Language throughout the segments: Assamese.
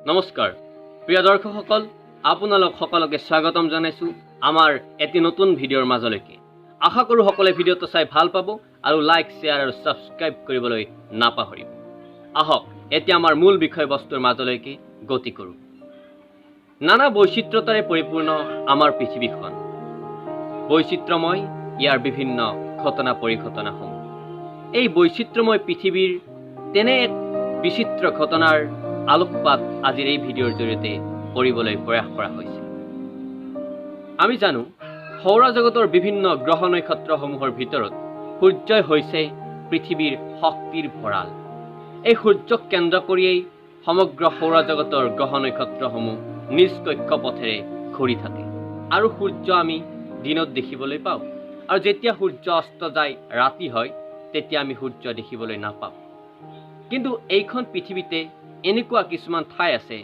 নমস্কাৰ প্ৰিয় দৰ্শকসকল আপোনালোক সকলোকে স্বাগতম জনাইছো আমাৰ এটি নতুন ভিডিঅ'ৰ মাজলৈকে আশা কৰো সকলোৱে ভিডিঅ'টো চাই ভাল পাব আৰু লাইক শেয়াৰ আৰু সাবস্ক্ৰাইব কৰিবলৈ নাপাহৰিব আহক এতিয়া আমাৰ মূল বিষয়বস্তুৰ মাজলৈকে গতি কৰো নানা বৈচিত্ৰতাৰে পৰিপূৰ্ণ আমাৰ পৃথিৱীখন বৈচিত্ৰময় ইয়াৰ বিভিন্ন ঘটনা পৰিঘটনাসমূহ এই বৈচিত্ৰময় পৃথিৱীৰ তেনে এক বিচিত্ৰ ঘটনাৰ আলোকপাত আজিৰ এই ভিডিঅ'ৰ জৰিয়তে কৰিবলৈ প্ৰয়াস কৰা হৈছে আমি জানো সৌৰজগতৰ বিভিন্ন গ্ৰহ নক্ষত্ৰসমূহৰ ভিতৰত সূৰ্যই হৈছে পৃথিৱীৰ শক্তিৰ ভঁৰাল এই সূৰ্যক কেন্দ্ৰ কৰিয়েই সমগ্ৰ সৌৰজগতৰ গ্ৰহ নক্ষত্ৰসমূহ নিজ কক্ষপথেৰে ঘূৰি থাকে আৰু সূৰ্য আমি দিনত দেখিবলৈ পাওঁ আৰু যেতিয়া সূৰ্য অস্ত যায় ৰাতি হয় তেতিয়া আমি সূৰ্য দেখিবলৈ নাপাওঁ কিন্তু এইখন পৃথিৱীতে এনেকুৱা কিছুমান ঠাই আছে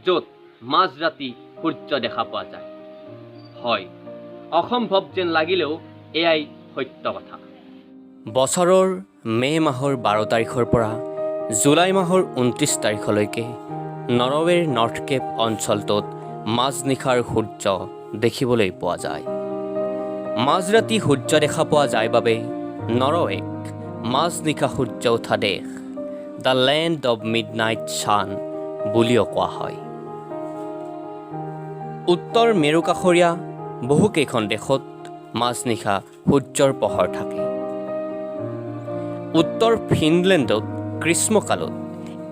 য'ত মাজৰাতি সূৰ্য দেখা পোৱা যায় হয় অসম্ভৱ যেন লাগিলেও এয়াই সত্য কথা বছৰৰ মে মাহৰ 12 তাৰিখৰ পৰা জুলাই মাহৰ 29 তাৰিখলৈকে নৰৱেৰ নৰ্থ কেপ অঞ্চলটোত মাজনিশাৰ সূৰ্য দেখিবলৈ পোৱা যায় মাজৰাতি সূৰ্য দেখা পোৱা যায় বাবে নৰৱেক মাজনিশা সূৰ্য উঠা দেশ the land of midnight sun বুলিও কোৱা হয় উত্তৰ মেৰুকাষৰীয়া বহুকেইখন দেশত মাজনিশা সূৰ্যৰ পোহৰ থাকে উত্তৰ ফিনলেণ্ডত গ্ৰীষ্মকালত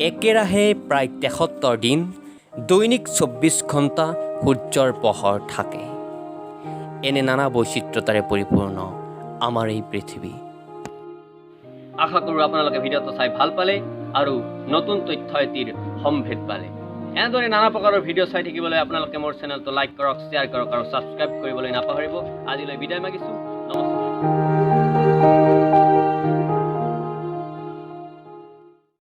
একেৰাহে প্ৰায় 73 দিন দৈনিক 24 ঘণ্টা সূৰ্যৰ পোহৰ থাকে এনে নানা বৈচিত্ৰতাৰে পৰিপূৰ্ণ আমাৰ এই পৃথিৱী আশা কৰো আপোনালোকে ভিডিঅ'টো চাই ভাল পালে আৰু নতুন তথ্য এটিৰ সম্ভেদ পালে এনেদৰে নানা প্ৰকাৰৰ ভিডিঅ' চাই থাকিবলৈ আপোনালোকে মোৰ চেনেলটো লাইক কৰক শ্বেয়াৰ কৰক আৰু সাবস্ক্ৰাইব কৰিবলৈ নাপাহৰিব আজিলৈ বিদায় মাগিছো